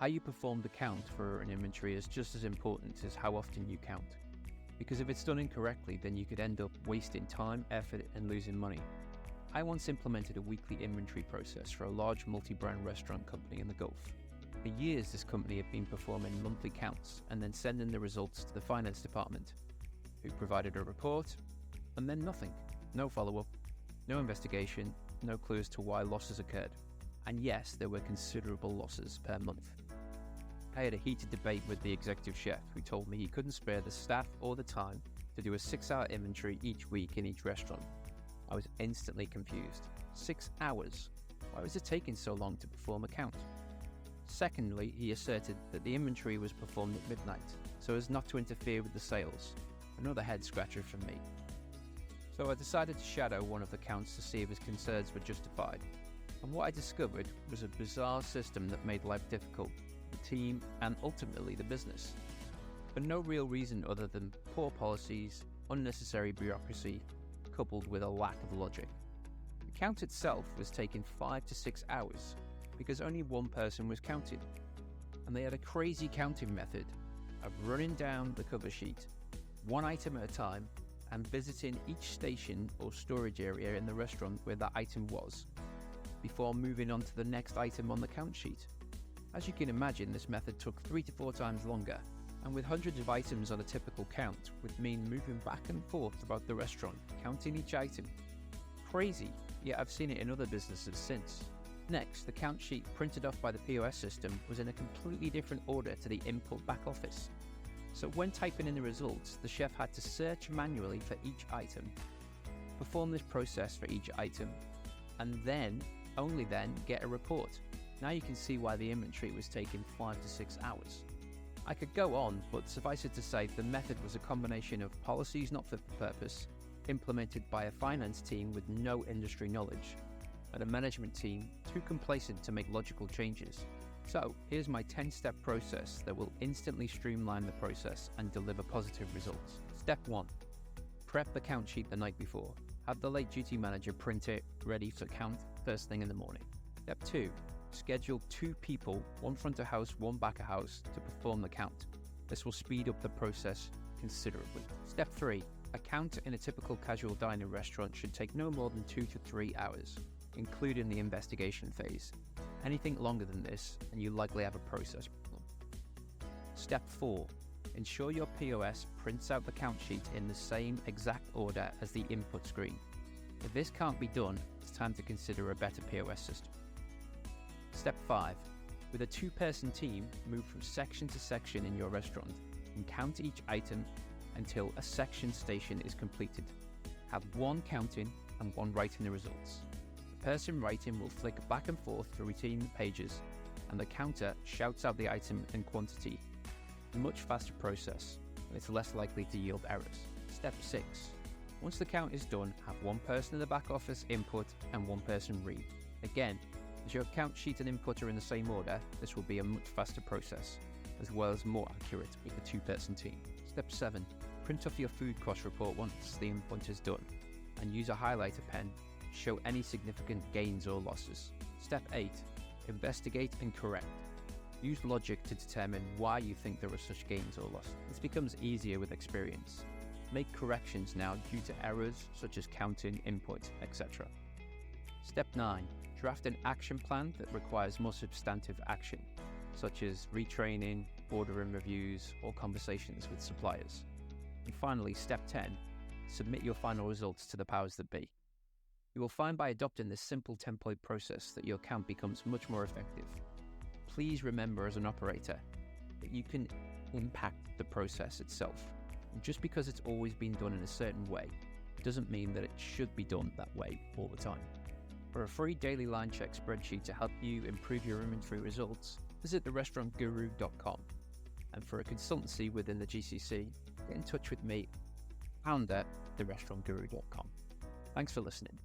How you perform the count for an inventory is just as important as how often you count. Because if it's done incorrectly, then you could end up wasting time, effort, and losing money. I once implemented a weekly inventory process for a large multi-brand restaurant company in the Gulf. For years, this company had been performing monthly counts and then sending the results to the finance department, who provided a report, and then nothing. No follow-up, no investigation, no clue as to why losses occurred. And yes, there were considerable losses per month. I had a heated debate with the executive chef, who told me he couldn't spare the staff or the time to do a 6-hour inventory each week in each restaurant. I was instantly confused. 6 hours? Why was it taking so long to perform a count? Secondly, he asserted that the inventory was performed at midnight, so as not to interfere with the sales. Another head scratcher from me. So I decided to shadow one of the counts to see if his concerns were justified. And what I discovered was a bizarre system that made life difficult, the team, and ultimately the business. For no real reason other than poor policies, unnecessary bureaucracy, coupled with a lack of logic. The count itself was taking 5 to 6 hours because only one person was counting. And they had a crazy counting method of running down the cover sheet, one item at a time, and visiting each station or storage area in the restaurant where that item was, before moving on to the next item on the count sheet. As you can imagine, this method took 3 to 4 times longer, and with hundreds of items on a typical count would mean moving back and forth throughout the restaurant, counting each item. Crazy, yet I've seen it in other businesses since. Next, the count sheet printed off by the POS system was in a completely different order to the input back office. So when typing in the results, the chef had to search manually for each item, perform this process for each item, and then, only then, get a report. Now you can see why the inventory was taking 5 to 6 hours. I could go on, but suffice it to say, the method was a combination of policies not fit for purpose, implemented by a finance team with no industry knowledge, and a management team too complacent to make logical changes. So here's my 10-step process that will instantly streamline the process and deliver positive results. Step 1. Prep the count sheet the night before. Have the late duty manager print it ready to count first thing in the morning. Step 2. Schedule 2 people, one front of house, one back of house, to perform the count. This will speed up the process considerably. Step 3. A count in a typical casual dining restaurant should take no more than 2 to 3 hours, including the investigation phase. Anything longer than this, and you likely have a process problem. Step 4. Ensure your POS prints out the count sheet in the same exact order as the input screen. If this can't be done, it's time to consider a better POS system. Step 5. With a 2-person team, move from section to section in your restaurant and count each item until a section station is completed. Have one counting and one writing the results. The person writing will flick back and forth to retain the pages, and the counter shouts out the item and quantity. A much faster process, and it's less likely to yield errors. Step 6. Once the count is done, have one person in the back office input and one person read. Again, as your count sheet and input are in the same order, this will be a much faster process, as well as more accurate with the 2-person team. Step 7. Print off your food cost report once the input is done, and use a highlighter pen to show any significant gains or losses. Step 8. Investigate and correct. Use logic to determine why you think there are such gains or losses. This becomes easier with experience. Make corrections now due to errors such as counting, input, etc. Step 9. Draft an action plan that requires more substantive action, such as retraining, ordering reviews, or conversations with suppliers. And finally, step 10. Submit your final results to the powers that be. You will find by adopting this simple template process that your count becomes much more effective. Please remember as an operator that you can impact the process itself. And just because it's always been done in a certain way doesn't mean that it should be done that way all the time. For a free daily line check spreadsheet to help you improve your inventory results, visit therestaurantguru.com. And for a consultancy within the GCC, get in touch with me, founder, therestaurantguru.com. Thanks for listening.